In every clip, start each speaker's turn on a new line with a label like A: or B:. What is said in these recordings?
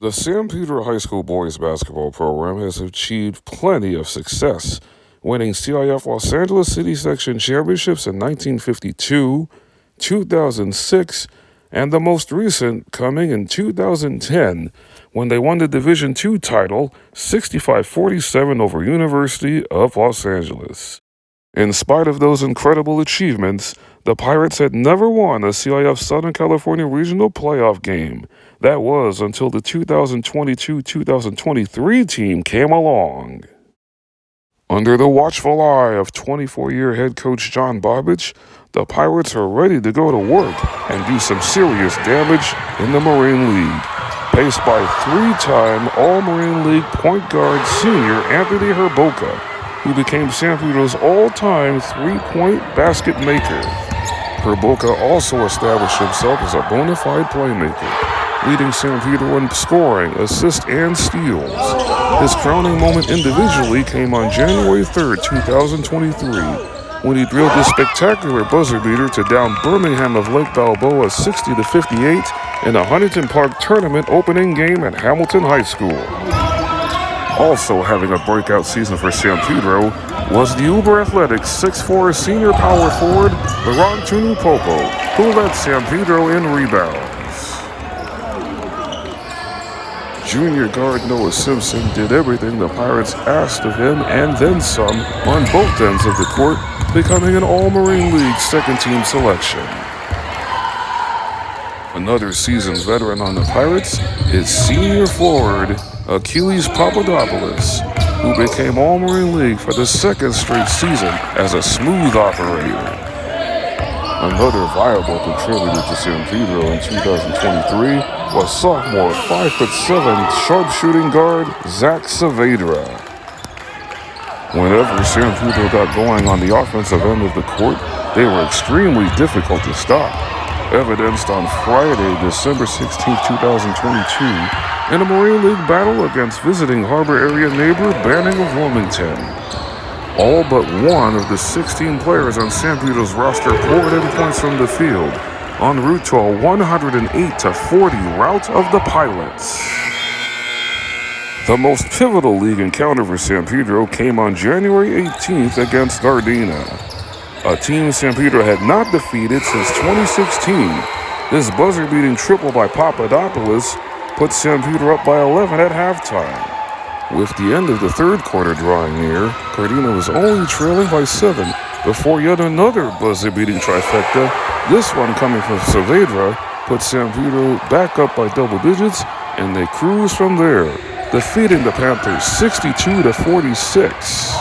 A: The San Pedro High School boys basketball program has achieved plenty of success, winning CIF Los Angeles City Section championships in 1952, 2006, and the most recent coming in 2010 when they won the Division II title 65-47 over University of Los Angeles. In spite of those incredible achievements, the Pirates had never won a CIF Southern California Regional Playoff game. That was until the 2022-2023 team came along. Under the watchful eye of 24-year head coach John Bobbich, the Pirates are ready to go to work and do some serious damage in the Marine League. Paced by three-time All-Marine League point guard senior Anthony Herboka, who became San Pedro's all-time three-point basket maker. Herboka also established himself as a bona fide playmaker, leading San Pedro in scoring, assists, and steals. His crowning moment individually came on January 3rd, 2023, when he drilled a spectacular buzzer beater to down Birmingham of Lake Balboa 60-58 in a Huntington Park tournament opening game at Hamilton High School. Also having a breakout season for San Pedro was the uber-athletic 6'4" senior power forward, Laurent Tunupopo, who led San Pedro in rebounds. Junior guard Noah Simpson did everything the Pirates asked of him and then some on both ends of the court, becoming an All-Marine League second-team selection. Another seasoned veteran on the Pirates is senior forward Achilles Papadopoulos, who became All-Marine League for the second straight season as a smooth operator. Another viable contributor to San Pedro in 2023 was sophomore 5'7" sharpshooting guard Zach Saavedra. Whenever San Pedro got going on the offensive end of the court, they were extremely difficult to stop, evidenced on Friday, December 16, 2022, in a Marine League battle against visiting harbor area neighbor Banning of Wilmington. All but one of the 16 players on San Pedro's roster poured in points from the field, en route to a 108-40 rout of the Pilots. The most pivotal league encounter for San Pedro came on January 18th against Gardena, a team San Pedro had not defeated since 2016. This buzzer-beating triple by Papadopoulos put San Pedro up by 11 at halftime. With the end of the third quarter drawing near, Gardena was only trailing by 7 before yet another buzzer-beating trifecta, this one coming from Saavedra, put San Pedro back up by double digits, and they cruised from there, defeating the Panthers 62-46.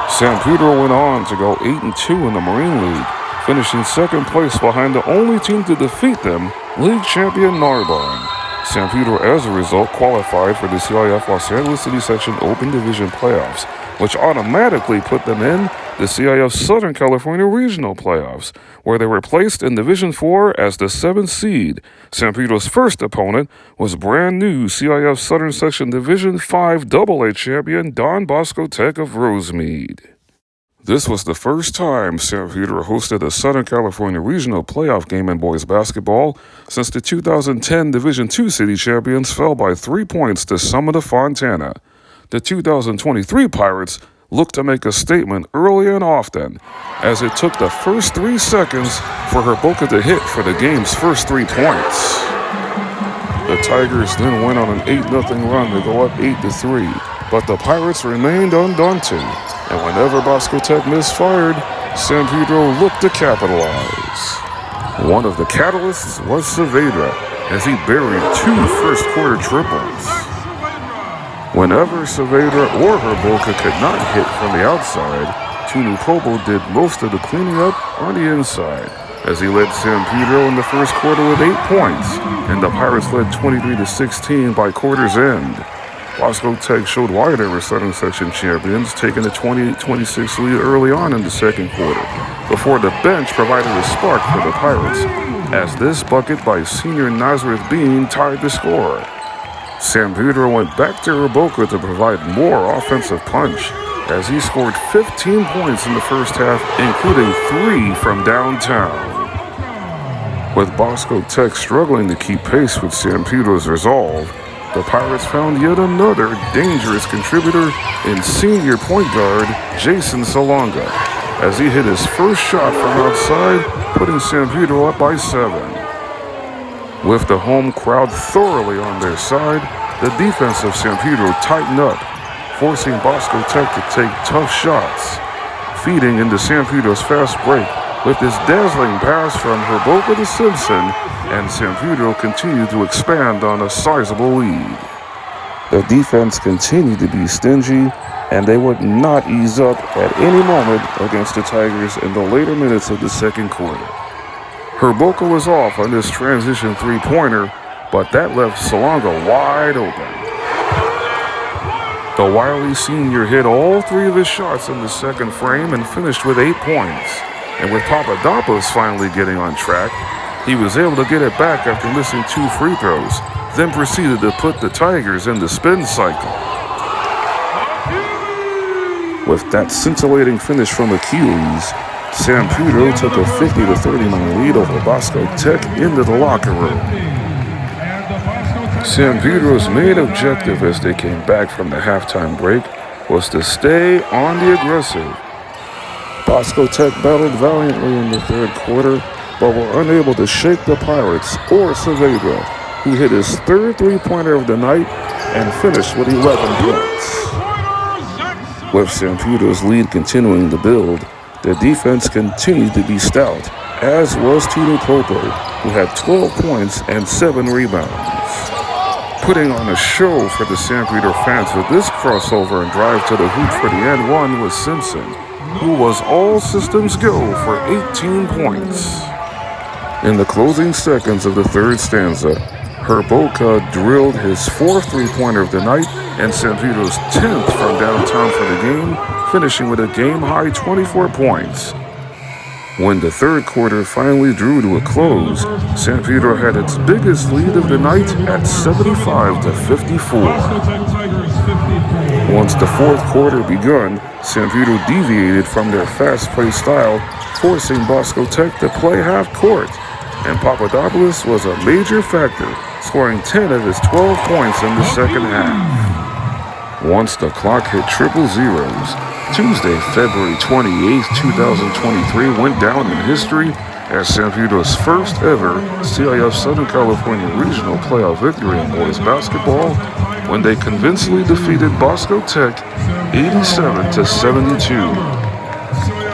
A: San Pedro went on to go 8-2 in the Marine League, finishing second place behind the only team to defeat them, league champion Narbonne. San Pedro, as a result, qualified for the CIF Los Angeles City Section Open Division Playoffs, which automatically put them in the CIF Southern California Regional Playoffs, where they were placed in Division 4 as the 7th seed. San Pedro's first opponent was brand new CIF Southern Section Division 5 AA champion Don Bosco Tech of Rosemead. This was the first time San Pedro hosted a Southern California Regional Playoff game in boys basketball since the 2010 Division II city champions fell by 3 points to Summit of Fontana. The 2023 Pirates looked to make a statement early and often, as it took the first 3 seconds for Herboka to hit for the game's first 3 points. The Tigers then went on an 8-0 run to go up 8-3, but the Pirates remained undaunted, and whenever Bosco Tech misfired, San Pedro looked to capitalize. One of the catalysts was Saavedra, as he buried 2 first-quarter triples. Whenever Saavedra or Herboka could not hit from the outside, Tunupopo did most of the cleaning up on the inside, as he led San Pedro in the first quarter with 8 points, and the Pirates led 23-16 by quarter's end. Bosco Tech showed why they were Southern Section champions, taking a 28-26 lead early on in the second quarter, before the bench provided a spark for the Pirates, as this bucket by senior Nazareth Bean tied the score. San Pedro went back to Herboka to provide more offensive punch, as he scored 15 points in the first half, including 3 from downtown. With Bosco Tech struggling to keep pace with San Pedro's resolve, the Pirates found yet another dangerous contributor in senior point guard Jason Salonga, as he hit his first shot from outside, putting San Pedro up by 7. With the home crowd thoroughly on their side, the defense of San Pedro tightened up, forcing Bosco Tech to take tough shots. Feeding into San Pedro's fast break with his dazzling pass from Herboka to Simpson, and San Pedro continued to expand on a sizable lead. The defense continued to be stingy, and they would not ease up at any moment against the Tigers in the later minutes of the second quarter. Herboka was off on this transition three-pointer, but that left Salonga wide open. The wily senior hit all 3 of his shots in the second frame and finished with 8 points. And with Papadopoulos finally getting on track, he was able to get it back after missing 2 free throws, then proceeded to put the Tigers in the spin cycle. With that scintillating finish from Achilles, San Pedro took a 50-39 lead over Bosco Tech into the locker room. San Pedro's main objective as they came back from the halftime break was to stay on the aggressive. Bosco Tech battled valiantly in the third quarter, but were unable to shake the Pirates or Saavedra, who hit his third three-pointer of the night and finished with 11 points. With San Pedro's lead continuing to build, the defense continued to be stout, as was Tunu Popo, who had 12 points and 7 rebounds. Putting on a show for the San Pedro fans with this crossover and drive to the hoop for the and one was Simpson, who was all systems go for 18 points. In the closing seconds of the third stanza, Herboka drilled his 4th three-pointer of the night and San Pedro's 10th from downtown for the game, finishing with a game-high 24 points. When the third quarter finally drew to a close, San Pedro had its biggest lead of the night at 75-54. Once the fourth quarter begun, San Pedro deviated from their fast-paced style, forcing Bosco Tech to play half-court, and Papadopoulos was a major factor, scoring 10 of his 12 points in the second half. Once the clock hit triple zeros, Tuesday, February 28, 2023 went down in history as San Pedro's first ever CIF Southern California Regional Playoff victory in boys basketball when they convincingly defeated Bosco Tech 87-72.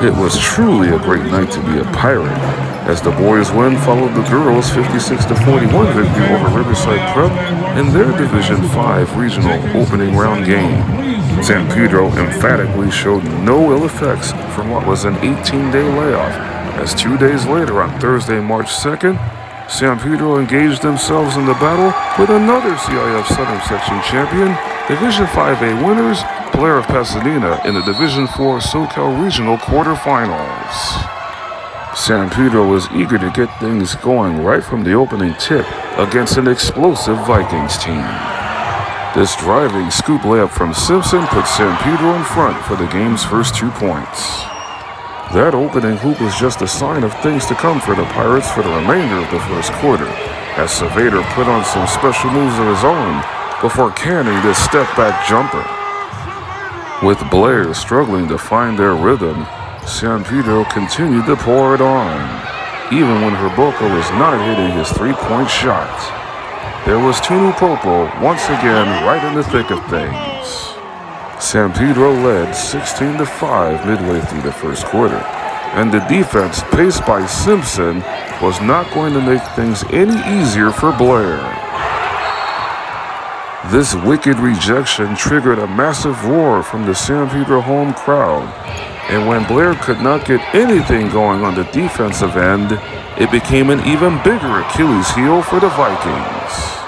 A: It was truly a great night to be a Pirate, as the boys' win followed the girls' 56-41 victory over Riverside Prep in their Division 5 regional opening round game. San Pedro emphatically showed no ill effects from what was an 18-day layoff, as 2 days later on Thursday, March 2nd, San Pedro engaged themselves in the battle with another CIF Southern Section champion, Division 5A winners, Blair of Pasadena, in the Division 4 SoCal Regional quarterfinals. San Pedro was eager to get things going right from the opening tip against an explosive Vikings team. This driving scoop layup from Simpson put San Pedro in front for the game's first 2 points. That opening hoop was just a sign of things to come for the Pirates for the remainder of the first quarter, as Saavedra put on some special moves of his own before canning this step-back jumper. With Blair struggling to find their rhythm, San Pedro continued to pour it on, even when Herboka was not hitting his three-point shot. There was Tunu Popo once again right in the thick of things. San Pedro led 16-5 midway through the first quarter, and the defense, paced by Simpson, was not going to make things any easier for Blair. This wicked rejection triggered a massive roar from the San Pedro home crowd, and when Blair could not get anything going on the defensive end, it became an even bigger Achilles heel for the Vikings.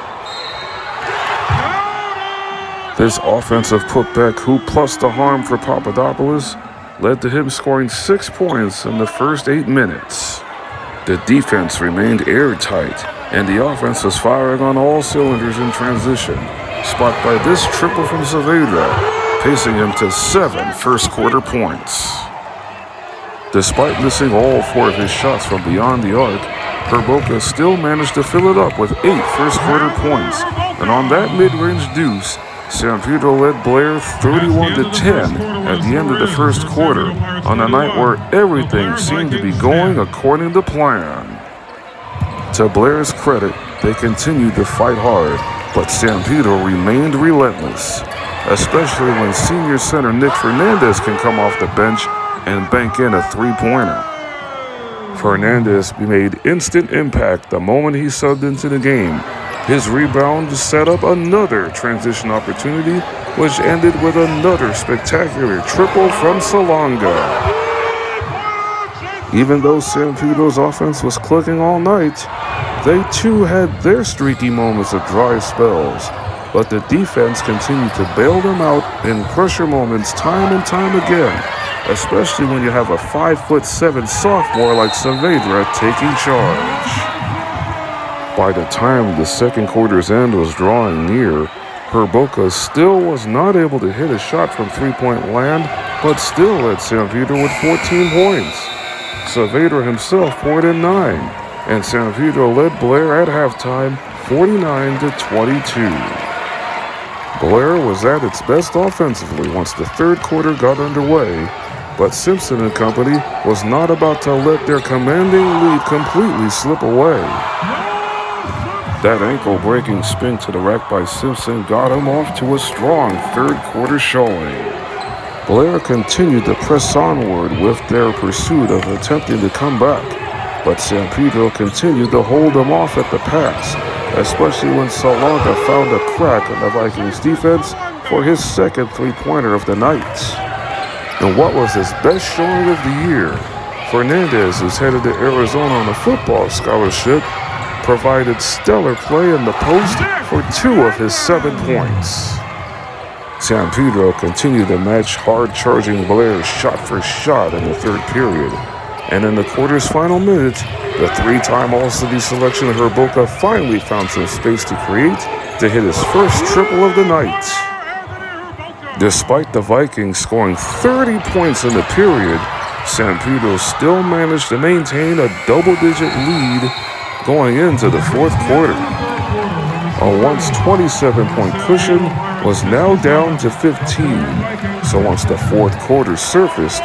A: This offensive putback hoop plus the harm for Papadopoulos led to him scoring 6 points in the first 8 minutes. The defense remained airtight, and the offense was firing on all cylinders in transition, sparked by this triple from Saavedra, pacing him to 7 first-quarter points. Despite missing all 4 of his shots from beyond the arc, Herboka still managed to fill it up with 8 first-quarter points, and on that mid-range deuce, San Pedro led Blair 31-10 at the end of the first quarter, on a night where everything seemed to be going according to plan. To Blair's credit, they continued to fight hard, but San Pedro remained relentless, especially when senior center Nick Fernandez can come off the bench and bank in a three-pointer. Fernandez made instant impact the moment he subbed into the game. His rebound set up another transition opportunity, which ended with another spectacular triple from Salonga. Even though San Pedro's offense was clicking all night, they too had their streaky moments of dry spells, but the defense continued to bail them out in pressure moments time and time again, especially when you have a 5'7" sophomore like Saavedra taking charge. By the time the second quarter's end was drawing near, Herboca still was not able to hit a shot from three-point land, but still led San Pedro with 14 points. Saavedra himself poured in 9, and San Pedro led Blair at halftime 49-22. Blair was at its best offensively once the third quarter got underway, but Simpson and company was not about to let their commanding lead completely slip away. That ankle-breaking spin to the rack by Simpson got him off to a strong third quarter showing. Blair continued to press onward with their pursuit of attempting to come back, but San Pedro continued to hold them off at the pass, especially when Salonga found a crack in the Vikings defense for his second three-pointer of the night. And what was his best showing of the year, Fernandez, who's headed to Arizona on a football scholarship, provided stellar play in the post for 2 of his 7 points. San Pedro continued to match hard-charging Blair shot for shot in the third period, and in the quarter's final minute, the 3-time All-City selection Herboca finally found some space to create to hit his first triple of the night. Despite the Vikings scoring 30 points in the period, San Pedro still managed to maintain a double-digit lead going into the fourth quarter. A once 27-point cushion was now down to 15, so once the fourth quarter surfaced,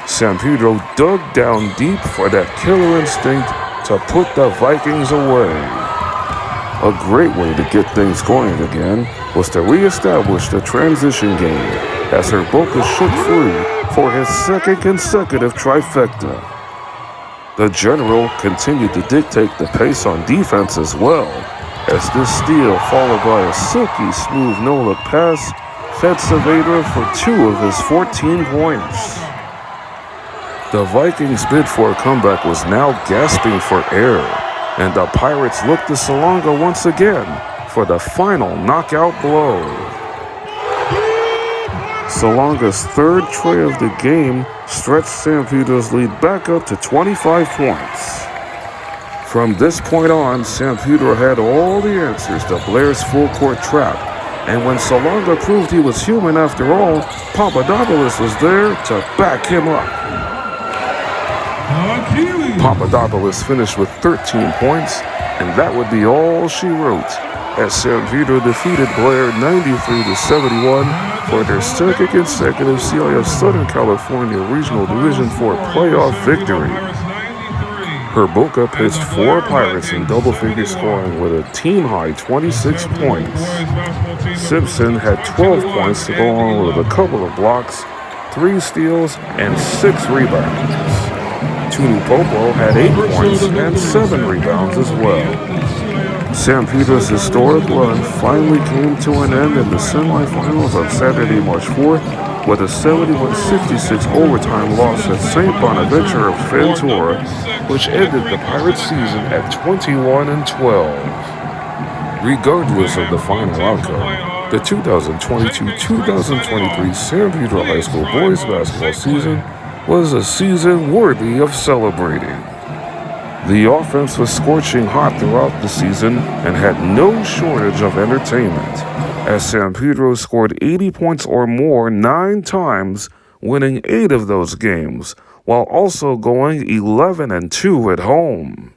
A: San Pedro dug down deep for that killer instinct to put the Vikings away. A great way to get things going again was to reestablish the transition game as Herboca shook free for his second consecutive trifecta. The General continued to dictate the pace on defense as well, as this steal, followed by a silky smooth no-look pass, fed Saavedra for 2 of his 14 points. The Vikings' bid for a comeback was now gasping for air, and the Pirates looked to Salonga once again for the final knockout blow. Salonga's third tray of the game stretched San Pedro's lead back up to 25 points. From this point on, San Pedro had all the answers to Blair's full-court trap, and when Salonga proved he was human after all, Papadopoulos was there to back him up. Papadopoulos finished with 13 points, and that would be all she wrote, as San Pedro defeated Blair 93-71 for their second consecutive CIF Southern California Regional Division IV playoff victory. Herboca pitched 4 Pirates in double-figure scoring with a team-high 26 points. Simpson had 12 points to go on with a couple of blocks, 3 steals, and 6 rebounds. Tunu Popo had 8 points and 7 rebounds as well. San Pedro's historic run finally came to an end in the semifinals on Saturday, March 4th, with a 71-66 overtime loss at St. Bonaventure of Ventura, which ended the Pirates' season at 21-12. Regardless of the final outcome, the 2022-2023 San Pedro High School boys basketball season was a season worthy of celebrating. The offense was scorching hot throughout the season and had no shortage of entertainment, as San Pedro scored 80 points or more 9 times, winning 8 of those games, while also going 11-2 at home.